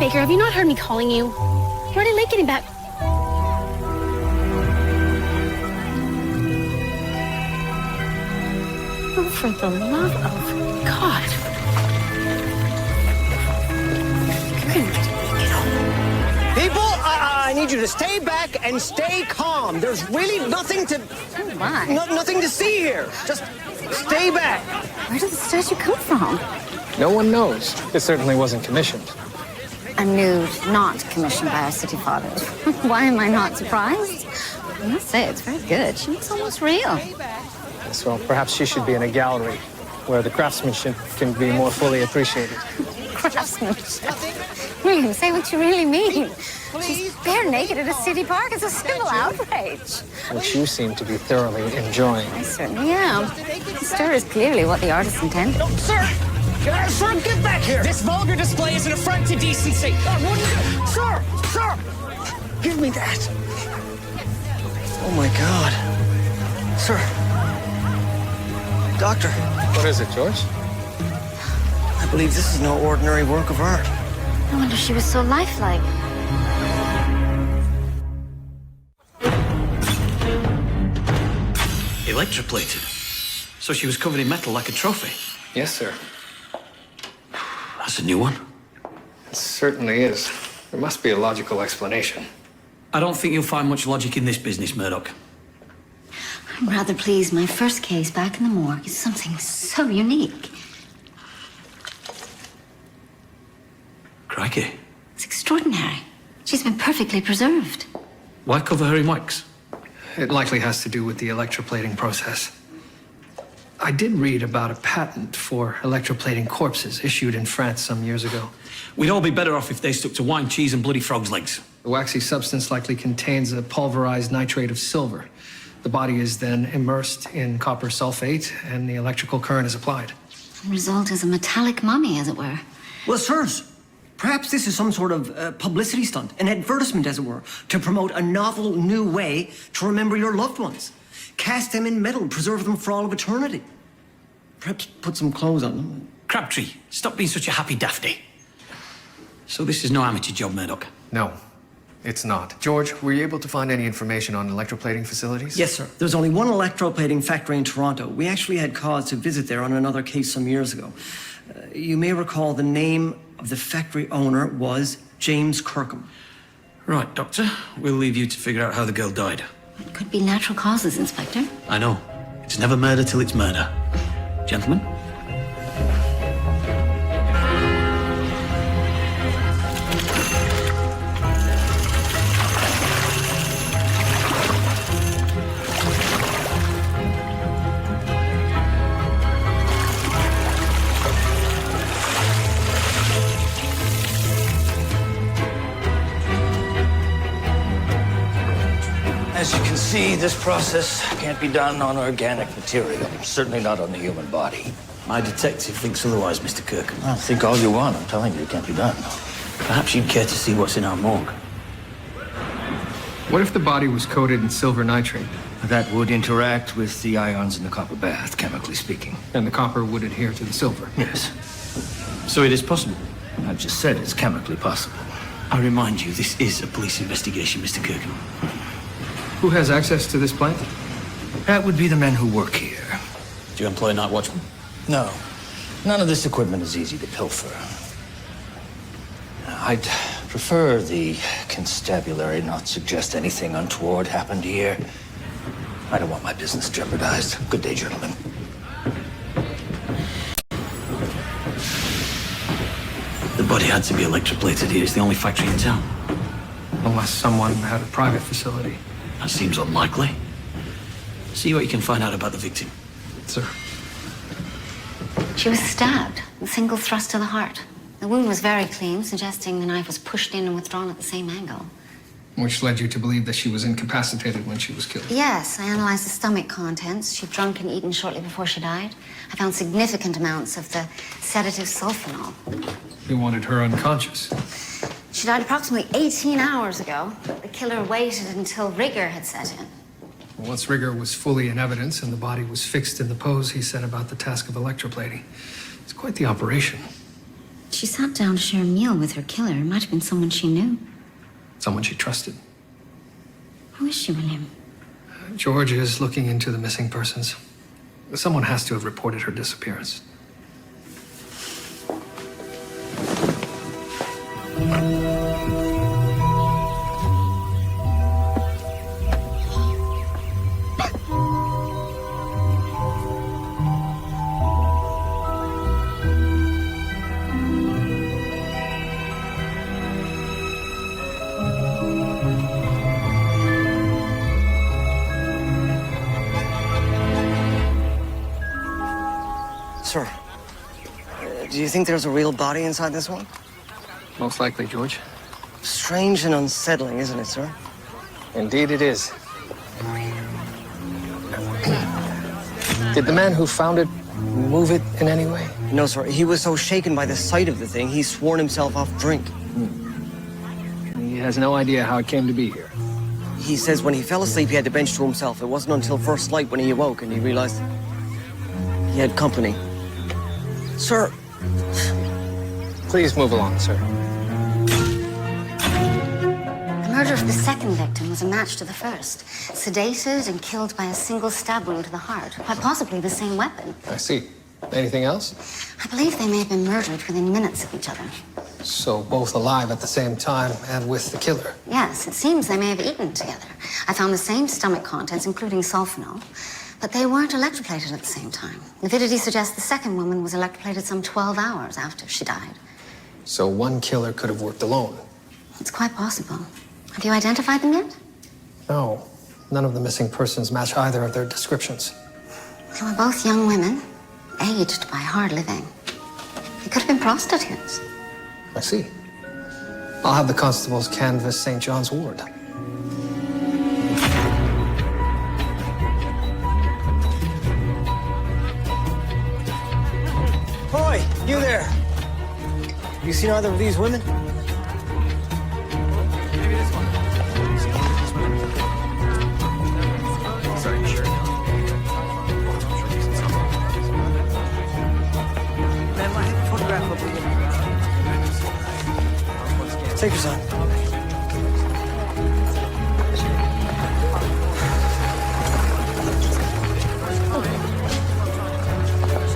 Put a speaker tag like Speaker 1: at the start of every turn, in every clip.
Speaker 1: Baker, have you not heard me calling you? You're already late getting back. Oh, for the love of God. You couldn't get home.
Speaker 2: People, I need you to stay back and stay calm. There's really nothing to...
Speaker 1: Oh, my.
Speaker 2: nothing to see here. Just stay back.
Speaker 1: Where did the statue come from?
Speaker 3: No one knows. It certainly wasn't commissioned.
Speaker 1: A nude not commissioned by our city fathers. Why am I not surprised? I must say, it's very good. She looks almost real.
Speaker 3: Yes, well, perhaps she should be in a gallery where the craftsmanship can be more fully appreciated.
Speaker 1: Craftsmanship? William, say what you really mean. She's bare naked at a city park. It's a civil outrage.
Speaker 3: Which you seem to be thoroughly enjoying.
Speaker 1: I certainly am. The stir is clearly what the artist intended.
Speaker 2: No, sir! Sir, get back here!
Speaker 4: This vulgar display is an affront to decency.
Speaker 2: What are you doing? Sir! Sir! Give me that! Oh, my God. Sir. Doctor.
Speaker 3: What is it, George?
Speaker 2: I believe this is no ordinary work of art.
Speaker 1: No wonder she was so lifelike.
Speaker 4: Electroplated. So she was covered in metal like a trophy.
Speaker 3: Yes, sir.
Speaker 4: That's a new one.
Speaker 3: It certainly is. There must be a logical explanation.
Speaker 4: I don't think you'll find much logic in this business, Murdoch.
Speaker 1: I'm rather pleased my first case back in the morgue is something so unique.
Speaker 4: Crikey.
Speaker 1: It's extraordinary. She's been perfectly preserved.
Speaker 4: Why cover her in wax?
Speaker 3: It likely has to do with the electroplating process. I did read about a patent for electroplating corpses issued in France some years ago.
Speaker 4: We'd all be better off if they stuck to wine, cheese, and bloody frog's legs.
Speaker 3: The waxy substance likely contains a pulverized nitrate of silver. The body is then immersed in copper sulfate, and the electrical current is applied.
Speaker 1: The result is a metallic mummy, as it were.
Speaker 2: Well, sirs, perhaps this is some sort of publicity stunt, an advertisement, as it were, to promote a novel new way to remember your loved ones. Cast them in metal, preserve them for all of eternity. Perhaps put some clothes on them.
Speaker 4: Crabtree, stop being such a happy dafty. So this is no amateur job, Murdoch?
Speaker 5: No, it's not. George, were you able to find any information on electroplating facilities?
Speaker 2: Yes, sir. There's only one electroplating factory in Toronto. We actually had cause to visit there on another case some years ago. You may recall the name of the factory owner was James Kirkham.
Speaker 4: Right, Doctor. We'll leave you to figure out how the girl died.
Speaker 1: It could be natural causes, Inspector.
Speaker 4: I know. It's never murder till it's murder. Gentlemen?
Speaker 6: As you can see, this process can't be done on organic material, certainly not on the human body.
Speaker 4: My detective thinks otherwise, Mr. Kirkham.
Speaker 6: Well, think all you want. I'm telling you, it can't be done.
Speaker 4: Perhaps you'd care to see what's in our morgue.
Speaker 3: What if the body was coated in silver nitrate,
Speaker 6: That would interact with the ions in the copper bath, chemically speaking.
Speaker 3: and the copper would adhere to the silver?
Speaker 6: Yes.
Speaker 4: So it is possible.
Speaker 6: I've just said it's chemically possible.
Speaker 4: I remind you, this is a police investigation, Mr. Kirkham.
Speaker 3: Who has access to this plant?
Speaker 6: That would be the men who work here.
Speaker 4: Do you employ night watchmen?
Speaker 6: No. None of this equipment is easy to pilfer. I'd prefer the constabulary not suggest anything untoward happened here. I don't want my business jeopardized. Good day, gentlemen.
Speaker 4: The body had to be electroplated here. It's the only factory in town.
Speaker 3: Unless someone had a private facility.
Speaker 4: That seems unlikely. See what you can find out about the victim.
Speaker 3: Sir.
Speaker 1: She was stabbed, a single thrust to the heart. The wound was very clean, suggesting the knife was pushed in and withdrawn at the same angle.
Speaker 3: Which led you to believe that she was incapacitated when she was killed.
Speaker 1: Yes, I analyzed the stomach contents. She'd drunk and eaten shortly before she died. I found significant amounts of the sedative sulfonal.
Speaker 3: You wanted her unconscious.
Speaker 1: She died approximately 18 hours ago. The killer waited until rigor had set in.
Speaker 3: Once rigor was fully in evidence and the body was fixed in the pose, he set about the task of electroplating. It's quite the operation.
Speaker 1: she sat down to share a meal with her killer, it might have been someone she knew.
Speaker 3: Someone she trusted.
Speaker 1: Who is she, William?
Speaker 3: George is looking into the missing persons. Someone has to have reported her disappearance.
Speaker 2: Sir, do you think there's a real body inside this one?
Speaker 3: Most likely, George.
Speaker 2: Strange and unsettling, isn't it, sir?
Speaker 3: Indeed it is. Did the man who found it move it in any way?
Speaker 2: No, sir. He was so shaken by the sight of the thing, he sworn himself off drink.
Speaker 3: He has no idea how it came to be here.
Speaker 2: He says when he fell asleep, he had the bench to himself. It wasn't until first light when he awoke and he realized he had company. Sir.
Speaker 3: Please move along, sir.
Speaker 1: The murder of the second victim was a match to the first. Sedated and killed by a single stab wound to the heart. Quite possibly the same weapon.
Speaker 3: I see. Anything else?
Speaker 1: I believe they may have been murdered within minutes of each other.
Speaker 3: So both alive at the same time and with the killer?
Speaker 1: Yes, it seems they may have eaten together. I found the same stomach contents, including sulfonal, but they weren't electroplated at the same time. Avidity suggests the second woman was electroplated some 12 hours after she died.
Speaker 3: So one killer could have worked alone?
Speaker 1: It's quite possible. Have you identified them yet?
Speaker 3: No. None of the missing persons match either of their descriptions.
Speaker 1: They were both young women, aged by hard living. They could have been prostitutes.
Speaker 3: I see. I'll have the constables canvass St. John's Ward.
Speaker 2: Boy, you there. Have you seen either of these women?
Speaker 5: Maybe this one. Sorry, sure.
Speaker 2: Take your time.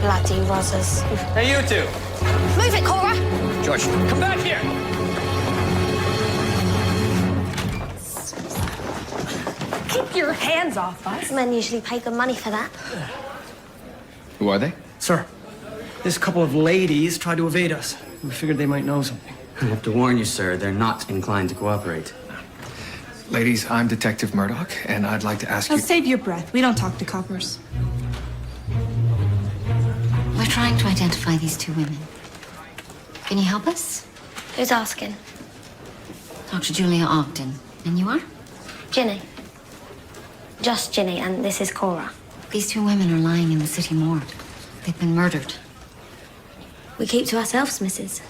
Speaker 1: Bloody rozzers.
Speaker 4: Hey, you two.
Speaker 1: Move it, Cora!
Speaker 4: George, come back here.
Speaker 7: Keep your hands off us.
Speaker 1: Men usually pay good money for that.
Speaker 5: Who are they?
Speaker 2: Sir, this couple of ladies tried to evade us. We figured they might know something.
Speaker 8: I have to warn you, sir, they're not inclined to cooperate.
Speaker 5: Ladies, I'm Detective Μέρντοχ, and I'd like to ask
Speaker 7: Now
Speaker 5: you...
Speaker 7: save your breath. We don't talk to coppers.
Speaker 1: We're trying to identify these two women. Can you help us?
Speaker 9: Who's asking?
Speaker 1: Dr. Julia Ogden. And you are?
Speaker 9: Ginny. Just Ginny, and this is Cora.
Speaker 1: These two women are lying in the city morgue. They've been murdered.
Speaker 9: We keep to ourselves, missus.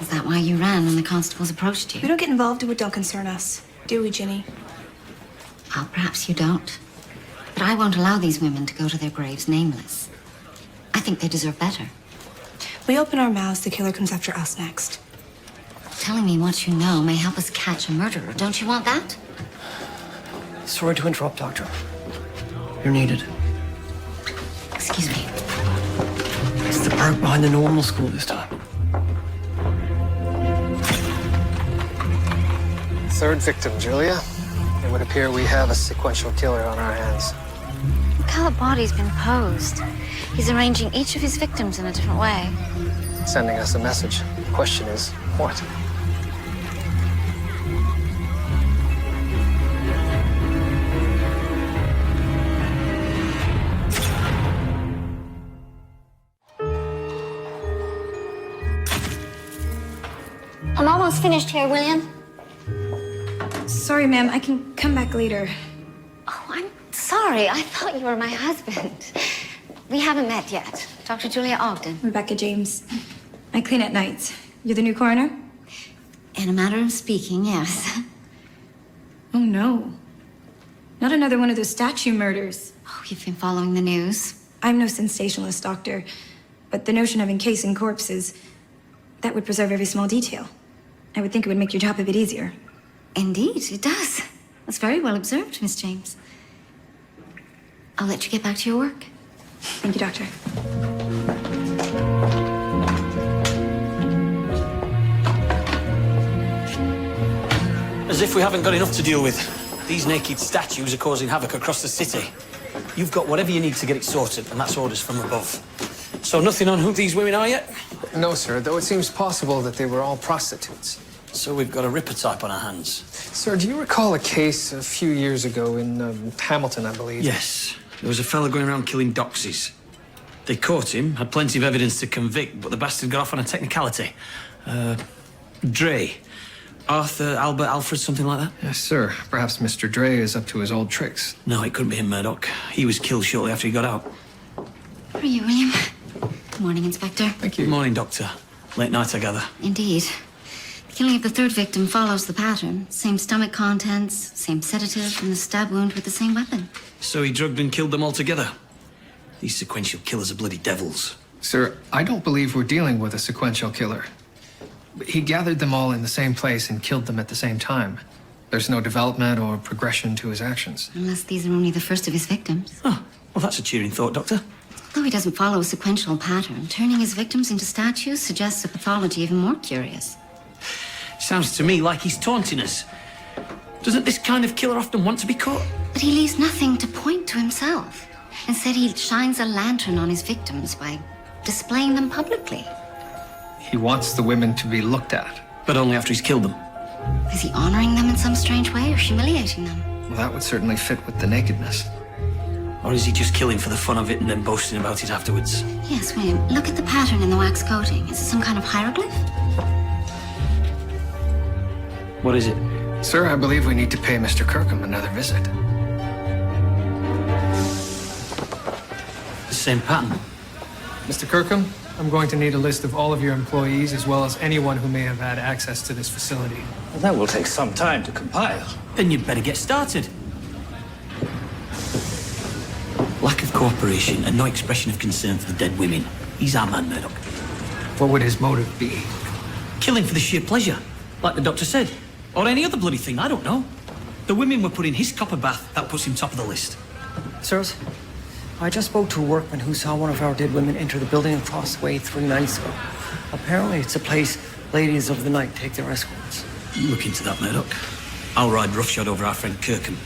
Speaker 1: Is that why you ran when the constables approached
Speaker 7: We
Speaker 1: you?
Speaker 7: don't get involved in what don't concern us, do we, Ginny?
Speaker 1: Well, perhaps you don't. But I won't allow these women to go to their graves nameless. I think they deserve better.
Speaker 7: We open our mouths, the killer comes after us next.
Speaker 1: Telling me what you know may help us catch a murderer. Don't you want that?
Speaker 2: Sorry to interrupt, Doctor. You're needed.
Speaker 1: Excuse me.
Speaker 2: It's the park behind the normal school this time.
Speaker 3: Third victim, Julia. It would appear we have a sequential killer on our hands.
Speaker 1: Look how the body's been posed. He's arranging each of his victims in a different way.
Speaker 3: Sending us a message. The question is, what?
Speaker 1: I'm almost finished here, William.
Speaker 7: Sorry, ma'am. I can come back later.
Speaker 1: Oh, I'm sorry. I thought you were my husband. We haven't met yet. Dr. Julia Ogden.
Speaker 7: Rebecca James. I clean at night. You're the new coroner?
Speaker 1: In a matter of speaking, yes.
Speaker 7: Oh, no. Not another one of those statue murders.
Speaker 1: Oh, you've been following the news.
Speaker 7: I'm no sensationalist, doctor. But the notion of encasing corpses... That would preserve every small detail. I would think it would make your job a bit easier.
Speaker 1: Indeed, it does. That's very well observed, Miss James. I'll let you get back to your work.
Speaker 7: Thank you, Doctor.
Speaker 4: As if we haven't got enough to deal with. These naked statues are causing havoc across the city. You've got whatever you need to get it sorted, and that's orders from above. So nothing on who these women are yet?
Speaker 5: No, sir, though it seems possible that they were all prostitutes.
Speaker 4: So we've got a ripper type on our hands.
Speaker 5: Sir, do you recall a case a few years ago in Hamilton, I believe?
Speaker 4: Yes. There was a fella going around killing doxies. They caught him, had plenty of evidence to convict, but the bastard got off on a technicality. Dre. Arthur, Albert, Alfred, something like that?
Speaker 3: Yes, sir. Perhaps Mr. Dre is up to his old tricks.
Speaker 4: No, it couldn't be him, Murdoch. He was killed shortly after he got out.
Speaker 1: How are you, William? Good morning, Inspector.
Speaker 3: Thank you.
Speaker 4: Good morning, Doctor. Late night, I gather.
Speaker 1: Indeed. The killing of the third victim follows the pattern. Same stomach contents, same sedative, and the stab wound with the same weapon.
Speaker 4: So he drugged and killed them all together? These sequential killers are bloody devils.
Speaker 3: Sir, I don't believe we're dealing with a sequential killer. He gathered them all in the same place and killed them at the same time. There's no development or progression to his actions.
Speaker 1: Unless these are only the first of his victims.
Speaker 4: Oh, well, that's a cheering thought, Doctor.
Speaker 1: Though he doesn't follow a sequential pattern, turning his victims into statues suggests a pathology even more curious.
Speaker 4: Sounds to me like he's taunting us. Doesn't this kind of killer often want to be caught?
Speaker 1: But he leaves nothing to point to himself. Instead, he shines a lantern on his victims by displaying them publicly.
Speaker 3: He wants the women to be looked at.
Speaker 4: But only after he's killed them.
Speaker 1: Is he honoring them in some strange way or humiliating them?
Speaker 3: Well, that would certainly fit with the nakedness.
Speaker 4: Or is he just killing for the fun of it and then boasting about it afterwards?
Speaker 1: Yes, William. Look at the pattern in the wax coating. Is it some kind of hieroglyph?
Speaker 4: What is it?
Speaker 3: Sir, I believe we need to pay Mr. Kirkham another visit.
Speaker 4: The same pattern.
Speaker 3: Mr. Kirkham, I'm going to need a list of all of your employees as well as anyone who may have had access to this facility.
Speaker 6: Well, that will take some time to compile.
Speaker 4: Then you'd better get started. Lack of cooperation and no expression of concern for the dead women. He's our man, Murdoch.
Speaker 3: What would his motive be?
Speaker 4: Killing for the sheer pleasure, like the doctor said. Or any other bloody thing, I don't know. The women were put in his copper bath, that puts him top of the list.
Speaker 2: Sirs, I just spoke to a workman who saw one of our dead women enter the building and cross the way 3 nights ago. Apparently it's a place ladies of the night take their escorts.
Speaker 4: Look into that, Murdoch. I'll ride roughshod over our friend Kirkham.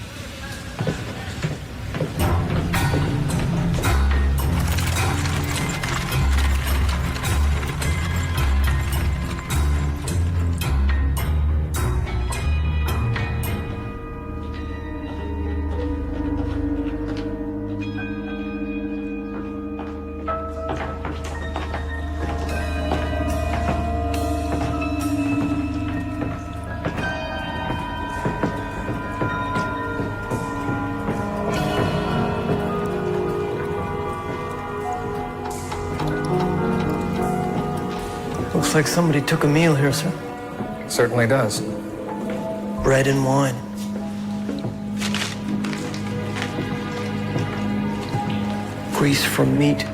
Speaker 2: Looks like somebody took a meal here, sir.
Speaker 3: Certainly does.
Speaker 2: Bread and wine. Grease from meat.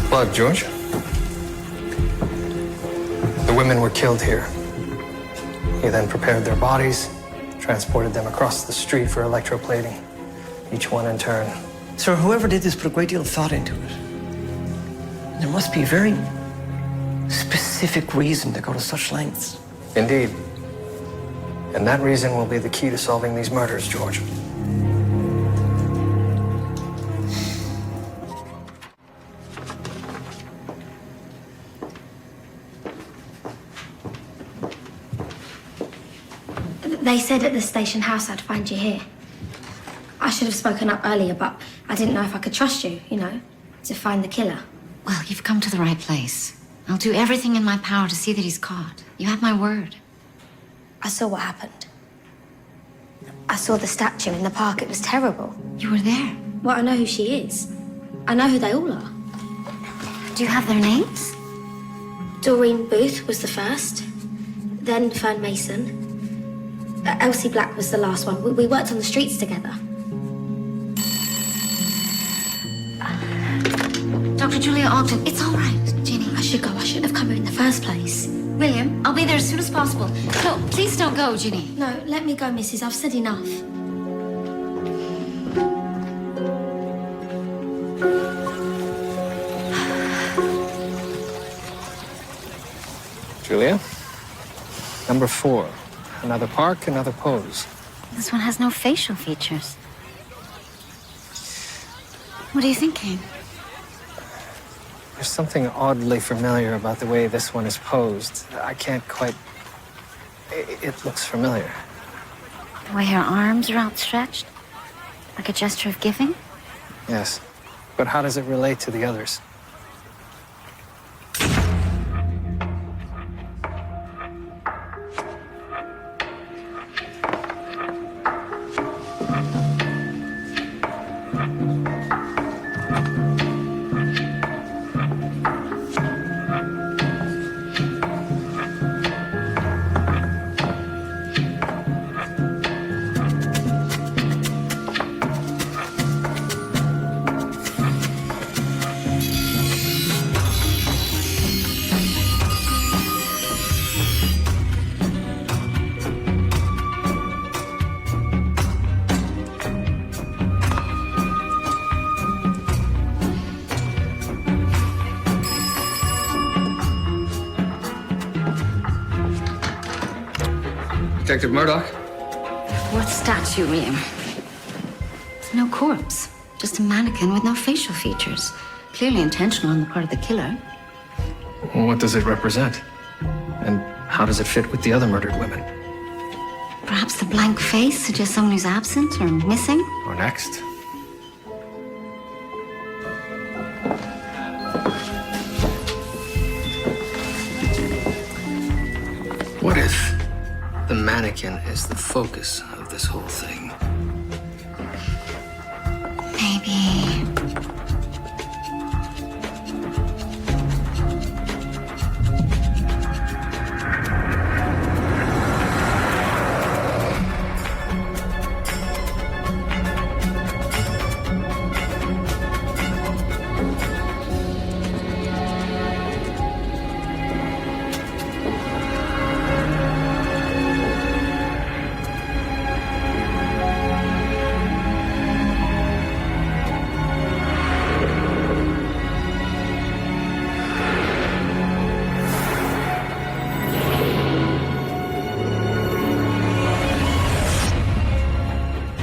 Speaker 3: Blood, George. The women were killed here. He then prepared their bodies, transported them across the street for electroplating, each one in turn.
Speaker 2: Sir, whoever did this put a great deal of thought into it. There must be a very specific reason to go to such lengths.
Speaker 3: Indeed. And that reason will be the key to solving these murders, George.
Speaker 9: They said at the station house I'd find you here. I should have spoken up earlier, but I didn't know if I could trust you, you know, to find the killer.
Speaker 1: Well, you've come to the right place. I'll do everything in my power to see that he's caught. You have my word.
Speaker 9: I saw what happened. I saw the statue in the park. It was terrible.
Speaker 1: You were there.
Speaker 9: Well, I know who she is. I know who they all are.
Speaker 1: Do you have their names?
Speaker 9: Doreen Booth was the first, then Fern Mason, Elsie Black was the last one. We worked on the streets together.
Speaker 1: Dr. Julia Ogden, it's all right, Ginny.
Speaker 9: I should go. I shouldn't have come here in the first place.
Speaker 1: William, I'll be there as soon as possible. No, please don't go, Ginny.
Speaker 9: No, let me go, Mrs. I've said enough.
Speaker 5: Julia? Number 4. Another park, another pose.
Speaker 1: This one has no facial features. What are you thinking?
Speaker 5: There's something oddly familiar about the way this one is posed. I can't quite... It looks familiar.
Speaker 1: The way her arms are outstretched? Like a gesture of giving?
Speaker 5: Yes. But how does it relate to the others? Detective Μέρντοχ?
Speaker 1: What statue, William? There's no corpse. Just a mannequin with no facial features. Clearly intentional on the part of the killer.
Speaker 5: What does it represent? And how does it fit with the other murdered women?
Speaker 1: Perhaps the blank face suggests someone who's absent or missing?
Speaker 5: Or next? What if the mannequin is the focus of this whole thing?
Speaker 1: Maybe...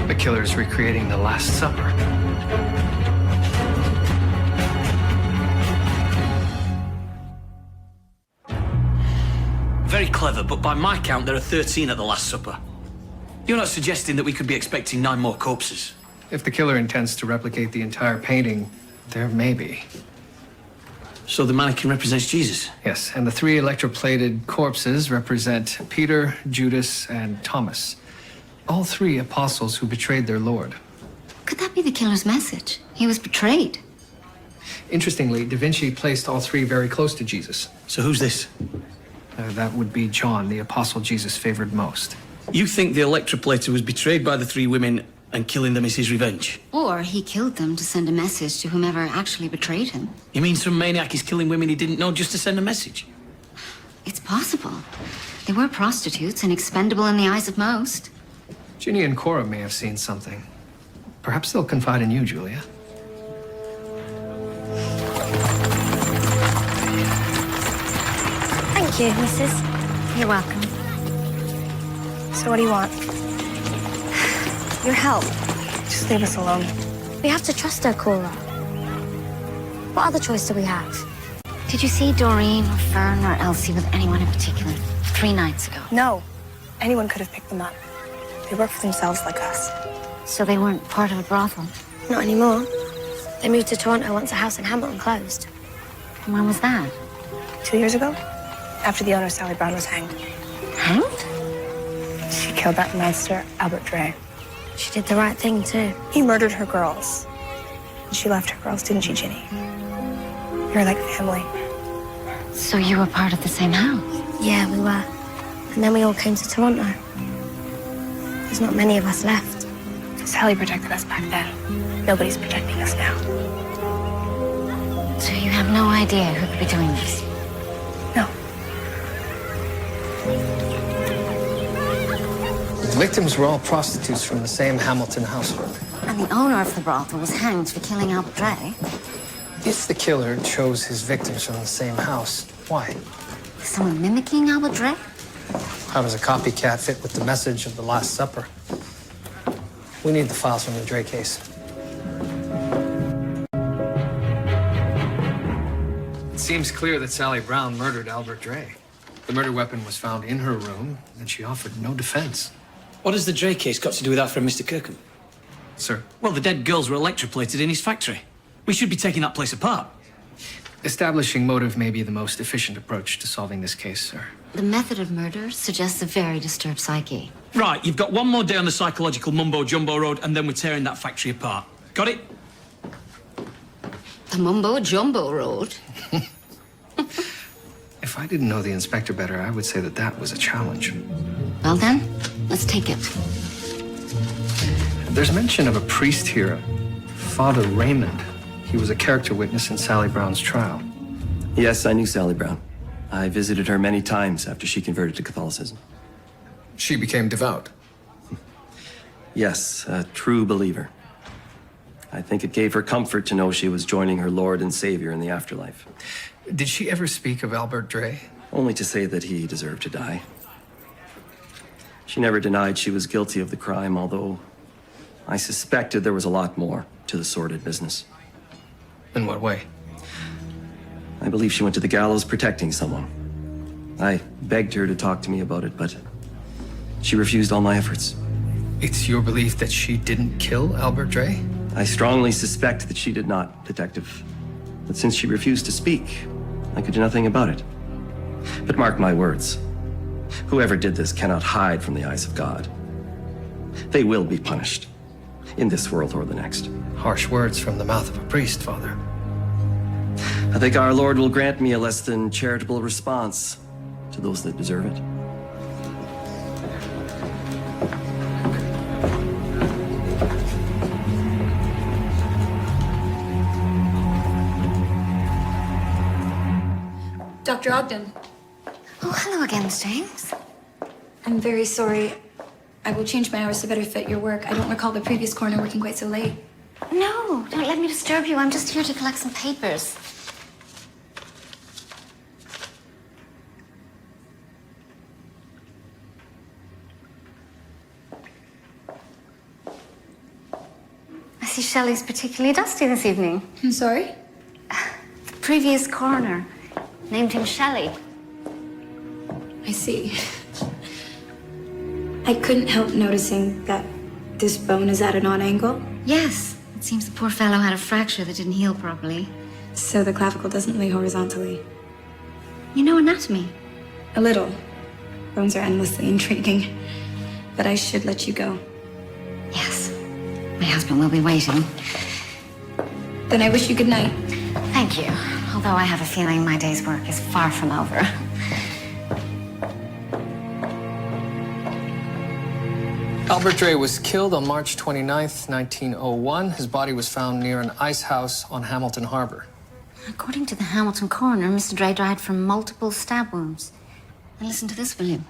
Speaker 3: The killer's recreating the Last Supper.
Speaker 4: Very clever, but by my count, there are 13 at the Last Supper. You're not suggesting that we could be expecting 9 more corpses?
Speaker 3: If the killer intends to replicate the entire painting, there may be.
Speaker 4: So the mannequin represents Jesus?
Speaker 3: Yes, and the 3 electroplated corpses represent Peter, Judas, and Thomas. All 3 apostles who betrayed their Lord.
Speaker 1: Could that be the killer's message? He was betrayed.
Speaker 3: Interestingly, Da Vinci placed all 3 very close to Jesus.
Speaker 4: So who's this?
Speaker 3: That would be John, the apostle Jesus favored most.
Speaker 4: You think the electroplater was betrayed by the 3 women and killing them is his revenge?
Speaker 1: Or he killed them to send a message to whomever actually betrayed him.
Speaker 4: You mean some maniac is killing women he didn't know just to send a message?
Speaker 1: It's possible. They were prostitutes and expendable in the eyes of most.
Speaker 3: Ginny and Cora may have seen something. Perhaps they'll confide in you, Julia.
Speaker 9: Thank you, Mrs.
Speaker 1: You're welcome.
Speaker 10: So what do you want? Your help. Just leave us alone.
Speaker 9: We have to trust her, Cora. What other choice do we have?
Speaker 1: Did you see Doreen or Fern or Elsie with anyone in particular 3 nights ago?
Speaker 10: No. Anyone could have picked them up. They work for themselves like us.
Speaker 1: So they weren't part of a brothel?
Speaker 9: Not anymore. They moved to Toronto once a house in Hamilton closed.
Speaker 1: And when was that?
Speaker 10: 2 years ago? After the owner, Sally Brown, was hanged.
Speaker 1: Hanged?
Speaker 10: She killed that monster, Albert Dre.
Speaker 9: She did the right thing, too.
Speaker 10: He murdered her girls. And she left her girls, didn't she, Ginny? You're like family.
Speaker 1: So you were part of the same house?
Speaker 9: Yeah, we were. And then we all came to Toronto.
Speaker 10: There's not many of us left. Sally protected us back then. Nobody's protecting us now.
Speaker 1: So you have no idea who could be doing this?
Speaker 10: No.
Speaker 5: The victims were all prostitutes from the same Hamilton household.
Speaker 1: And the owner of the brothel was hanged for killing Albert Dre.
Speaker 5: If the killer chose his victims from the same house, why?
Speaker 1: Is someone mimicking Albert Dre?
Speaker 5: How does a copycat fit with the message of the Last Supper? We need the files from the Dre case. It seems clear that Sally Brown murdered Albert Dre. The murder weapon was found in her room, and she offered no defense.
Speaker 4: What has the Dre case got to do with our friend Mr. Kirkham?
Speaker 5: Sir?
Speaker 4: Well, the dead girls were electroplated in his factory. We should be taking that place apart.
Speaker 5: Establishing motive may be the most efficient approach to solving this case, sir.
Speaker 1: The method of murder suggests a very disturbed psyche.
Speaker 4: Right, you've got one more day on the psychological mumbo-jumbo road, and then we're tearing that factory apart. Got it?
Speaker 1: The mumbo-jumbo road?
Speaker 5: If I didn't know the inspector better, I would say that that was a challenge.
Speaker 1: Well then, let's take it.
Speaker 5: There's mention of a priest here, Father Raymond. He was a character witness in Sally Brown's trial.
Speaker 11: Yes, I knew Sally Brown. I visited her many times after she converted to Catholicism.
Speaker 5: She became devout.
Speaker 11: Yes, a true believer. I think it gave her comfort to know she was joining her Lord and Savior in the afterlife.
Speaker 5: Did she ever speak of Albert Dre?
Speaker 11: Only to say that he deserved to die. She never denied she was guilty of the crime, although I suspected there was a lot more to the sordid business.
Speaker 5: In what way?
Speaker 11: I believe she went to the gallows protecting someone. I begged her to talk to me about it, but she refused all my efforts.
Speaker 5: It's your belief that she didn't kill Albert Dre?
Speaker 11: I strongly suspect that she did not, Detective. But since she refused to speak, I could do nothing about it. But mark my words. Whoever did this cannot hide from the eyes of God. They will be punished, in this world or the next.
Speaker 5: Harsh words from the mouth of a priest, Father.
Speaker 11: I think our Lord will grant me a less than charitable response to those that deserve it.
Speaker 7: Dr. Ogden.
Speaker 1: Oh, hello again, Miss James.
Speaker 7: I'm very sorry. I will change my hours to better fit your work. I don't recall the previous coroner working quite so late.
Speaker 1: No, don't let me disturb you. I'm just here to collect some papers. I see Shelley's particularly dusty this evening.
Speaker 7: I'm sorry?
Speaker 1: The previous coroner named him Shelley.
Speaker 7: I see. I couldn't help noticing that this bone is at an odd angle.
Speaker 1: Yes, it seems the poor fellow had a fracture that didn't heal properly.
Speaker 7: So the clavicle doesn't lay horizontally.
Speaker 1: You know anatomy?
Speaker 7: A little. Bones are endlessly intriguing. But I should let you go.
Speaker 1: Yes. My husband will be waiting.
Speaker 7: Then I wish you good night.
Speaker 1: Thank you. Although I have a feeling my day's work is far from over.
Speaker 5: Albert Dre was killed on March 29th, 1901. His body was found near an ice house on Hamilton Harbor.
Speaker 1: According to the Hamilton coroner, Mr. Dre died from multiple stab wounds. And listen to this, William.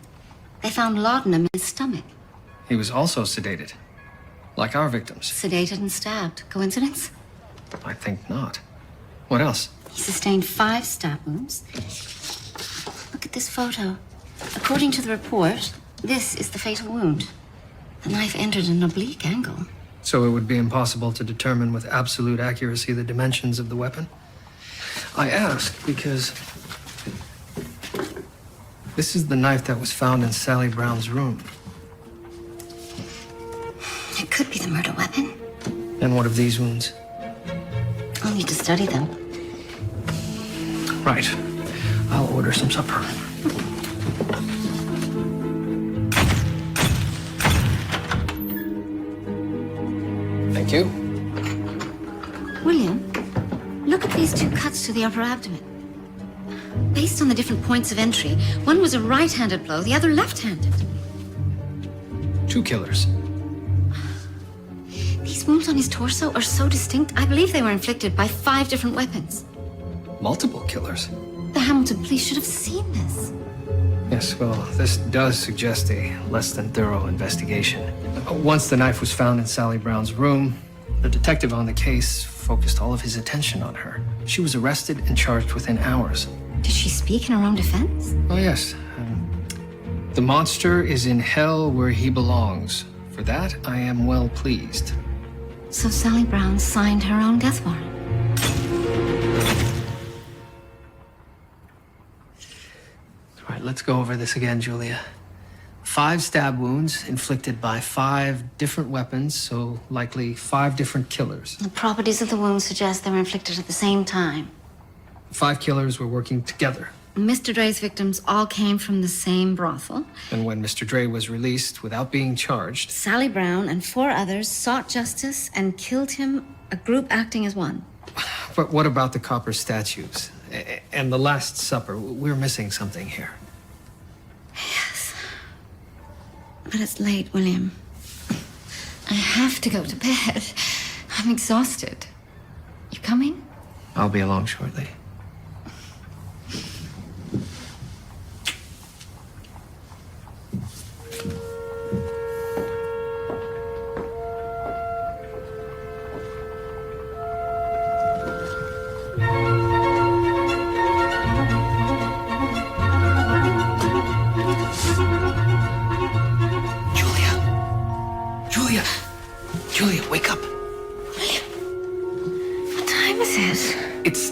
Speaker 1: They found laudanum in his stomach.
Speaker 5: He was also sedated, like our victims.
Speaker 1: Sedated and stabbed. Coincidence?
Speaker 5: I think not. What else?
Speaker 1: He sustained 5 stab wounds. Look at this photo. According to the report, this is the fatal wound. The knife entered an oblique angle.
Speaker 5: So it would be impossible to determine with absolute accuracy the dimensions of the weapon? I ask because this is the knife that was found in Sally Brown's room.
Speaker 1: It could be the murder weapon.
Speaker 5: And what of these wounds?
Speaker 1: I'll need to study them.
Speaker 5: Right. I'll order some supper. Thank you.
Speaker 1: William, look at these 2 cuts to the upper abdomen. Based on the different points of entry, one was a right-handed blow, the other left-handed.
Speaker 3: 2 killers.
Speaker 1: These wounds on his torso are so distinct, I believe they were inflicted by 5 different weapons.
Speaker 3: Multiple killers.
Speaker 1: The Hamilton police should have seen this.
Speaker 3: Yes, well, this does suggest a less than thorough investigation. Once the knife was found in Sally Brown's room, the detective on the case focused all of his attention on her. She was arrested and charged within hours.
Speaker 1: Did she speak in her own defense?
Speaker 3: Oh, yes. The monster is in hell where he belongs. For that, I am well pleased.
Speaker 1: So Sally Brown signed her own death warrant.
Speaker 3: All right, let's go over this again, Julia. 5 stab wounds inflicted by 5 different weapons, so likely 5 different killers.
Speaker 1: The properties of the wounds suggest they were inflicted at the same time.
Speaker 3: 5 killers were working together.
Speaker 1: Mr. Dre's victims all came from the same brothel.
Speaker 3: And when Mr. Dre was released without being charged,
Speaker 1: Sally Brown and 4 others sought justice and killed him, a group acting as one.
Speaker 3: But what about the copper statues? And the Last Supper? We're missing something here.
Speaker 1: Yes. But it's late, William. I have to go to bed. I'm exhausted. You coming?
Speaker 3: I'll be along shortly. Julia, wake up.
Speaker 1: William, what time is it?
Speaker 3: It's...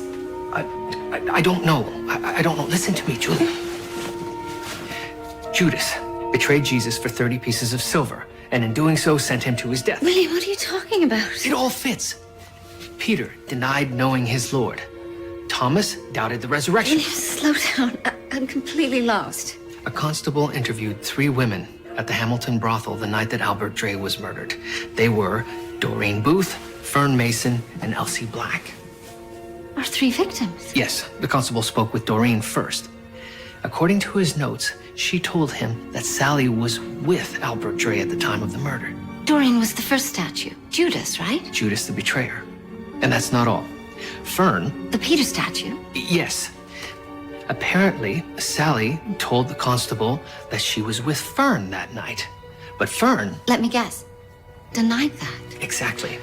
Speaker 3: I don't know. I don't know. Listen to me, Julia. Judas betrayed Jesus for 30 pieces of silver, and in doing so sent him to his death.
Speaker 1: William, what are you talking about?
Speaker 3: It all fits. Peter denied knowing his Lord. Thomas doubted the resurrection.
Speaker 1: William, slow down. I'm completely lost.
Speaker 3: A constable interviewed 3 women at the Hamilton brothel the night that Albert Dre was murdered. They were Doreen Booth, Fern Mason, and Elsie Black.
Speaker 1: Our 3 victims?
Speaker 3: Yes, the constable spoke with Doreen first. According to his notes, she told him that Sally was with Albert Dre at the time of the murder.
Speaker 1: Doreen was the first statue. Judas, right?
Speaker 3: Judas the betrayer. And that's not all. Fern...
Speaker 1: The Peter statue?
Speaker 3: Yes. Apparently, Sally told the constable that she was with Fern that night. But Fern...
Speaker 1: Let me guess. Denied that.
Speaker 3: Exactly.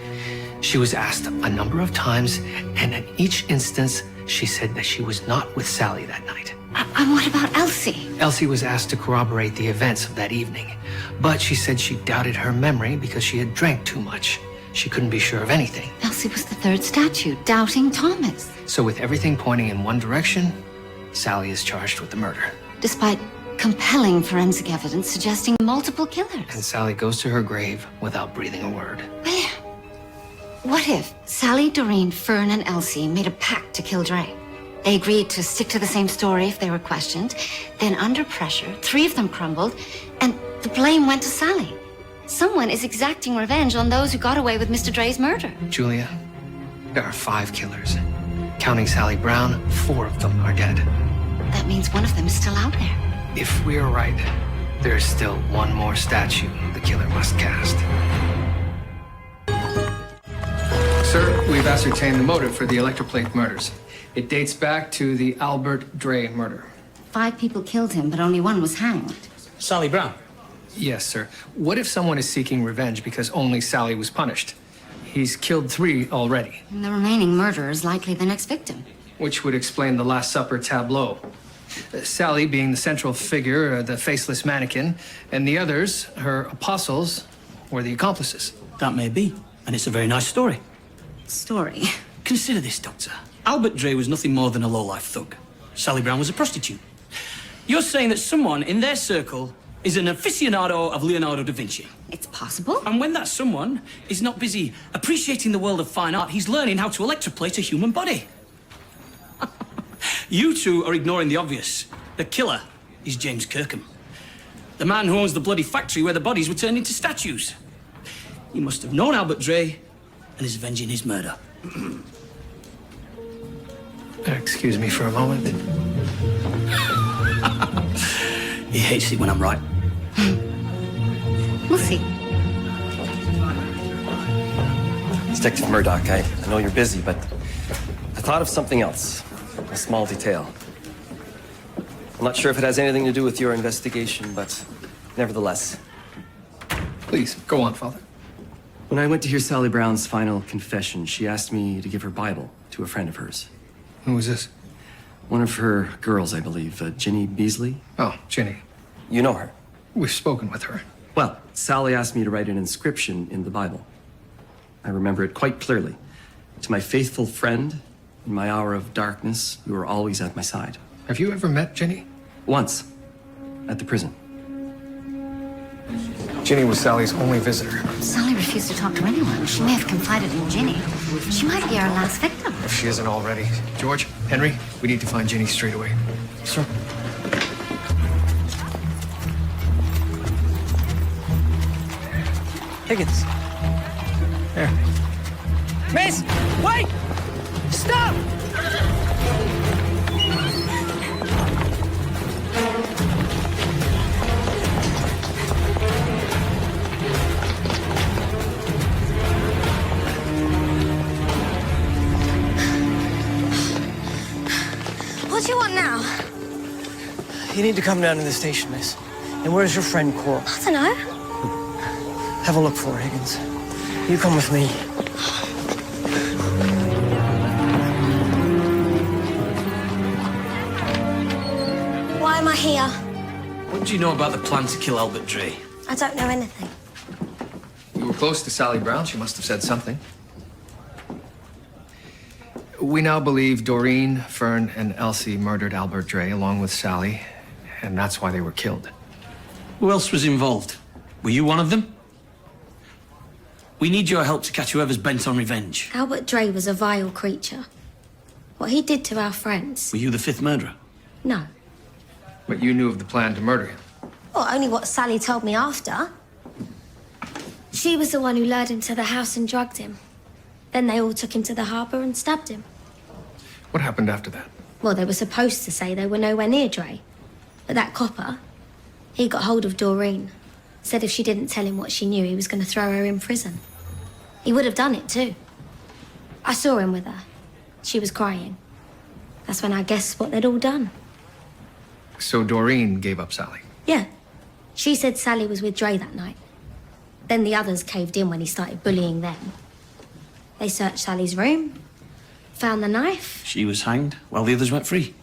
Speaker 3: She was asked a number of times, and in each instance, she said that she was not with Sally that night.
Speaker 1: And what about Elsie?
Speaker 3: Elsie was asked to corroborate the events of that evening, but she said she doubted her memory because she had drank too much. She couldn't be sure of anything.
Speaker 1: Elsie was the 3rd statue, doubting Thomas.
Speaker 3: So with everything pointing in one direction, Sally is charged with the murder.
Speaker 1: Despite compelling forensic evidence suggesting multiple killers.
Speaker 3: And Sally goes to her grave without breathing a word.
Speaker 1: William, what if Sally, Doreen, Fern, and Elsie made a pact to kill Dre? They agreed to stick to the same story if they were questioned. Then under pressure, 3 of them crumbled, and the blame went to Sally. Someone is exacting revenge on those who got away with Mr. Dre's murder.
Speaker 3: Julia, there are 5 killers. Counting Sally Brown, 4 of them are dead.
Speaker 1: That means one of them is still out there.
Speaker 3: If we are right, there is still one more statue the killer must cast. Sir, we've ascertained the motive for the electroplate murders. It dates back to the Albert Dre murder.
Speaker 1: 5 people killed him, but only 1 was hanged.
Speaker 4: Sally Brown?
Speaker 3: Yes, sir. What if someone is seeking revenge because only Sally was punished? He's killed 3 already.
Speaker 1: And the remaining murderer is likely the next victim.
Speaker 3: Which would explain the Last Supper tableau. Sally being the central figure, the faceless mannequin, and the others, her apostles, were the accomplices.
Speaker 4: That may be, and it's a very nice story.
Speaker 1: Story?
Speaker 4: Consider this, Doctor. Albert Dre was nothing more than a low-life thug. Sally Brown was a prostitute. You're saying that someone in their circle is an aficionado of Leonardo da Vinci.
Speaker 1: It's possible.
Speaker 4: And when that someone is not busy appreciating the world of fine art, he's learning how to electroplate a human body. You 2 are ignoring the obvious. The killer is James Kirkham, the man who owns the bloody factory where the bodies were turned into statues. He must have known Albert Dre and is avenging his murder.
Speaker 3: Excuse me for a moment.
Speaker 4: He hates it when I'm right.
Speaker 1: We'll see.
Speaker 11: Detective Μέρντοχ, I know you're busy, but I thought of something else. A small detail. I'm not sure if it has anything to do with your investigation, but nevertheless.
Speaker 3: Please, go on, Father.
Speaker 11: When I went to hear Sally Brown's final confession, she asked me to give her Bible to a friend of hers.
Speaker 3: Who was this?
Speaker 11: One of her girls, I believe, Ginny Beasley.
Speaker 3: Oh, Ginny.
Speaker 11: You know her?
Speaker 3: We've spoken with her.
Speaker 11: Well, Sally asked me to write an inscription in the Bible. I remember it quite clearly. To my faithful friend, in my hour of darkness, you were always at my side.
Speaker 3: Have you ever met Ginny?
Speaker 11: Once, at the prison.
Speaker 3: Ginny was Sally's only visitor.
Speaker 1: Sally refused to talk to anyone. She may have confided in Ginny. She might be our last victim.
Speaker 3: If she isn't already. George, Henry, we need to find Ginny straight away.
Speaker 11: Sir.
Speaker 2: Higgins. There. Miss! Wait! Stop!
Speaker 9: What do you want now?
Speaker 2: You need to come down to the station, miss. And where's your friend, Coral?
Speaker 9: I don't know.
Speaker 2: Have a look for her, Higgins. You come with me.
Speaker 9: Why am I here?
Speaker 4: What do you know about the plan to kill Albert Dre?
Speaker 9: I don't know anything.
Speaker 3: You were close to Sally Brown. She must have said something. We now believe Doreen, Fern, and Elsie murdered Albert Dre along with Sally, and that's why they were killed.
Speaker 4: Who else was involved? Were you one of them? We need your help to catch whoever's bent on revenge.
Speaker 9: Albert Dre was a vile creature. What he did to our friends.
Speaker 4: Were you the fifth murderer?
Speaker 9: No.
Speaker 3: But you knew of the plan to murder him.
Speaker 9: Well, only what Sally told me after. She was the one who lured him to the house and drugged him. Then they all took him to the harbour and stabbed him.
Speaker 3: What happened after that?
Speaker 9: Well, they were supposed to say they were nowhere near Dre. But that copper, he got hold of Doreen. Said if she didn't tell him what she knew, he was going to throw her in prison. He would have done it too. I saw him with her. She was crying. That's when I guessed what they'd all done.
Speaker 3: So Doreen gave up Sally.
Speaker 9: Yeah. She said Sally was with Dre that night. Then the others caved in when he started bullying them. They searched Sally's room, found the knife.
Speaker 4: She was hanged while the others went free.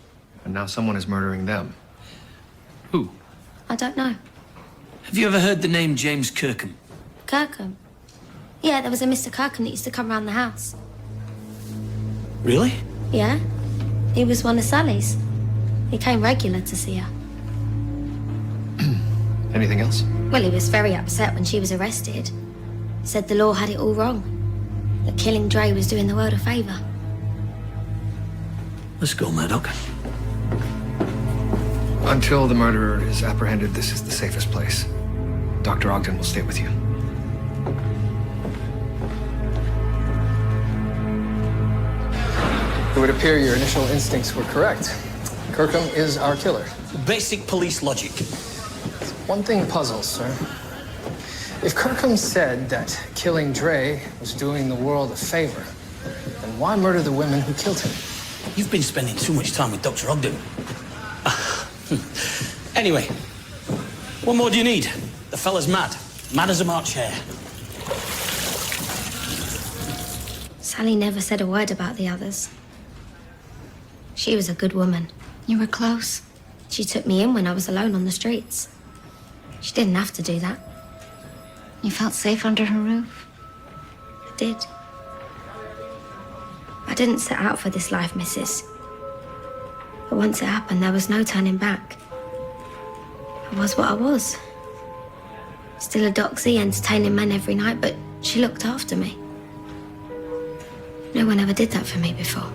Speaker 3: And now someone is murdering them. Who?
Speaker 9: I don't know.
Speaker 4: Have you ever heard the name James Kirkham?
Speaker 9: Kirkham? Yeah, there was a Mr. Kirkham that used to come around the house.
Speaker 4: Really?
Speaker 9: Yeah. He was one of Sally's. He came regular to see her.
Speaker 3: Anything else?
Speaker 9: Well, he was very upset when she was arrested. Said the law had it all wrong. That killing Dre was doing the world a favour.
Speaker 4: Let's go, Murdoch.
Speaker 3: Until the murderer is apprehended, this is the safest place. Dr. Ogden will stay with you. It would appear your initial instincts were correct. Kirkham is our killer.
Speaker 4: Basic police logic.
Speaker 3: One thing puzzles, sir. If Kirkham said that killing Dre was doing the world a favor, then why murder the women who killed him?
Speaker 4: You've been spending too much time with Dr. Ogden. Anyway, what more do you need? The fella's mad. Mad as a March hare.
Speaker 9: Sally never said a word about the others. She was a good woman.
Speaker 1: You were close.
Speaker 9: She took me in when I was alone on the streets. She didn't have to do that.
Speaker 1: You felt safe under her roof?
Speaker 9: I did. I didn't set out for this life, missus. But once it happened, there was no turning back. I was what I was. Still a doxy, entertaining men every night, but she looked after me. No one ever did that for me before.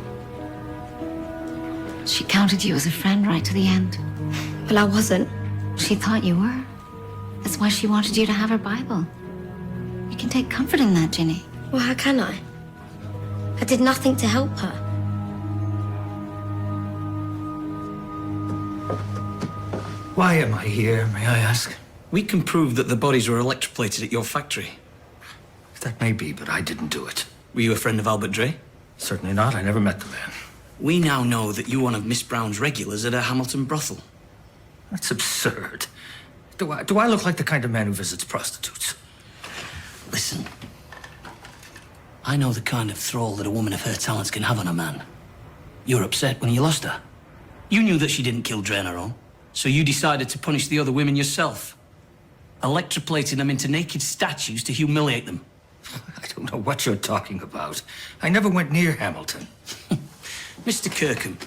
Speaker 1: She counted you as a friend right to the end.
Speaker 9: Well, I wasn't.
Speaker 1: She thought you were. That's why she wanted you to have her Bible. You can take comfort in that, Ginny.
Speaker 9: Well, how can I? I did nothing to help her.
Speaker 6: Why am I here, may I ask?
Speaker 4: We can prove that the bodies were electroplated at your factory.
Speaker 6: That may be, but I didn't do it.
Speaker 4: Were you a friend of Albert Dre?
Speaker 6: Certainly not. I never met the man.
Speaker 4: We now know that you're one of Miss Brown's regulars at her Hamilton brothel.
Speaker 6: That's absurd. Do I look like the kind of man who visits prostitutes?
Speaker 4: Listen, I know the kind of thrall that a woman of her talents can have on a man. You were upset when you lost her. You knew that she didn't kill Dre on her own, so you decided to punish the other women yourself, electroplating them into naked statues to humiliate them.
Speaker 6: I don't know what you're talking about. I never went near Hamilton.
Speaker 4: Mr. Kirkham,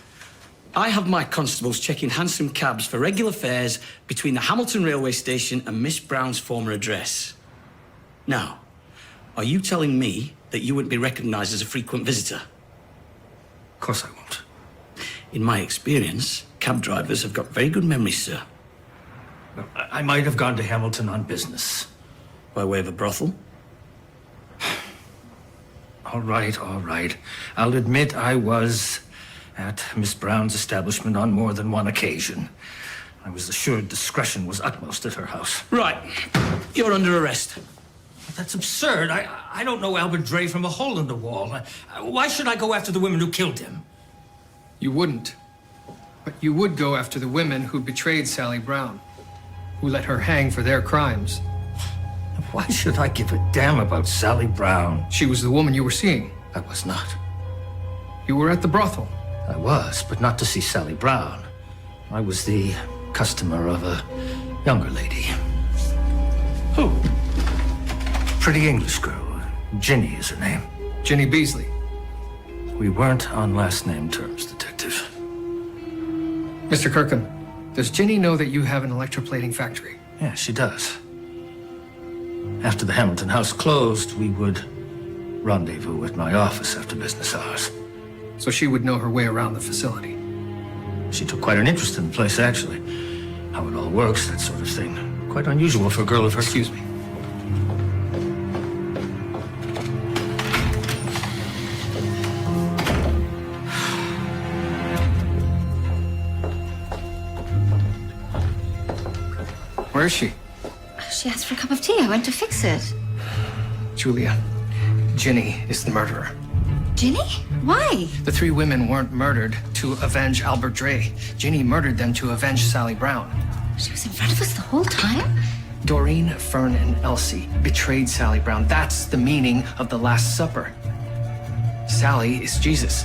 Speaker 4: I have my constables checking hansom cabs for regular fares between the Hamilton railway station and Miss Brown's former address. Now, are you telling me that you wouldn't be recognised as a frequent visitor?
Speaker 6: Of course I won't.
Speaker 4: In my experience, cab drivers have got very good memories, sir.
Speaker 6: I might have gone to Hamilton on business.
Speaker 4: By way of a brothel?
Speaker 6: All right. I'll admit I was at Miss Brown's establishment on more than one occasion. I was assured discretion was utmost at her house.
Speaker 4: Right. You're under arrest.
Speaker 6: That's absurd. I don't know Albert Dre from a hole in the wall. Why should I go after the women who killed him?
Speaker 5: You wouldn't. But you would go after the women who betrayed Sally Brown, who let her hang for their crimes.
Speaker 6: Why should I give a damn about Sally Brown?
Speaker 5: She was the woman you were seeing.
Speaker 6: I was not.
Speaker 5: You were at the brothel.
Speaker 6: I was, but not to see Sally Brown. I was the customer of a younger lady.
Speaker 5: Who?
Speaker 6: Pretty English girl. Ginny is her name.
Speaker 5: Ginny Beasley.
Speaker 6: We weren't on last name terms, Detective.
Speaker 5: Mr. Kirkham, does Ginny know that you have an electroplating factory?
Speaker 6: Yeah, she does. After the Hamilton house closed, we would rendezvous at my office after business hours.
Speaker 5: So she would know her way around the facility.
Speaker 6: She took quite an interest in the place, actually. How it all works, that sort of thing. Quite unusual for a girl of her...
Speaker 5: Excuse me. Where is she?
Speaker 1: She asked for a cup of tea. I went to fix it.
Speaker 5: Julia, Ginny is the murderer.
Speaker 1: Ginny? Why?
Speaker 5: The three women weren't murdered to avenge Albert Dre. Ginny murdered them to avenge Sally Brown.
Speaker 1: She was in front of us the whole time?
Speaker 5: Doreen, Fern, and Elsie betrayed Sally Brown. That's the meaning of the Last Supper. Sally is Jesus.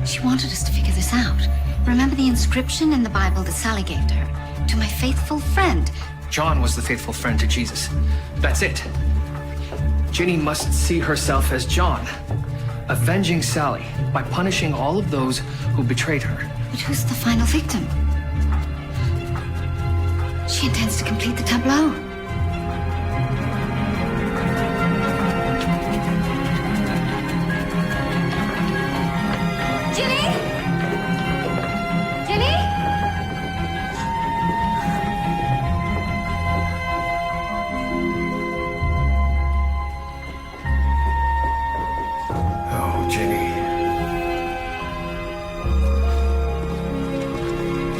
Speaker 1: She wanted us to figure this out. Remember the inscription in the Bible that Sally gave to her? To my faithful friend.
Speaker 5: John was the faithful friend to Jesus. That's it. Ginny must see herself as John, avenging Sally by punishing all of those who betrayed her.
Speaker 1: But who's the final victim? She intends to complete the tableau. Ginny? Ginny?
Speaker 5: Oh, Ginny.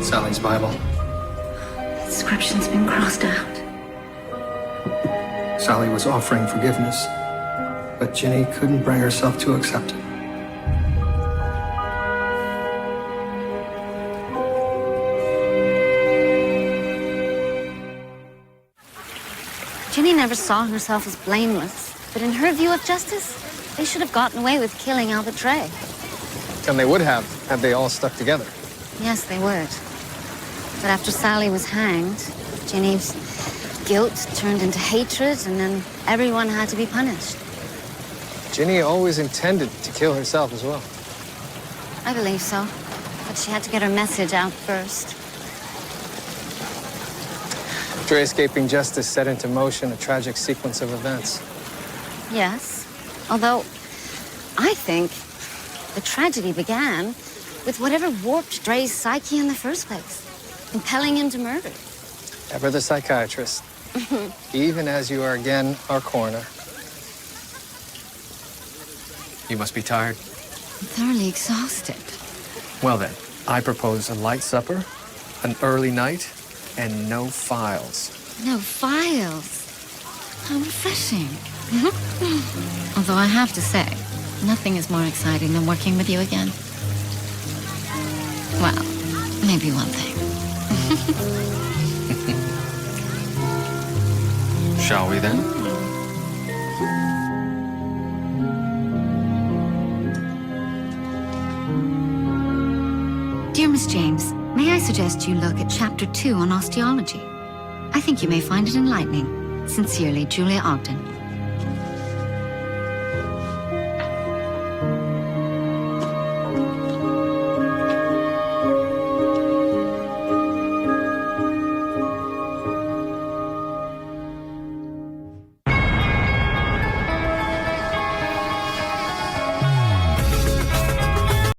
Speaker 5: Sally's Bible.
Speaker 1: The inscription's been crossed out.
Speaker 5: Sally was offering forgiveness, but Ginny couldn't bring herself to accept it.
Speaker 1: Ginny never saw herself as blameless, but in her view of justice, they should have gotten away with killing Albert Dre.
Speaker 5: And they would have, had they all stuck together.
Speaker 1: Yes, they would. But after Sally was hanged, Ginny's guilt turned into hatred, and then everyone had to be punished.
Speaker 5: Ginny always intended to kill herself as well.
Speaker 1: I believe so. But she had to get her message out first.
Speaker 5: Dre escaping justice set into motion a tragic sequence of events.
Speaker 1: Yes. Although, I think the tragedy began with whatever warped Dre's psyche in the first place, impelling him to murder.
Speaker 5: Ever the psychiatrist. Even as you are again our coroner. You must be tired.
Speaker 1: I'm thoroughly exhausted.
Speaker 5: Well then, I propose a light supper, an early night, and no files.
Speaker 1: No files. How refreshing. Although I have to say, Nothing is more exciting than working with you again. Well, maybe one thing.
Speaker 5: Shall we then?
Speaker 1: Dear Miss James, may I suggest you look at Chapter 2 on osteology? I think you may find it enlightening. Sincerely, Julia Ogden.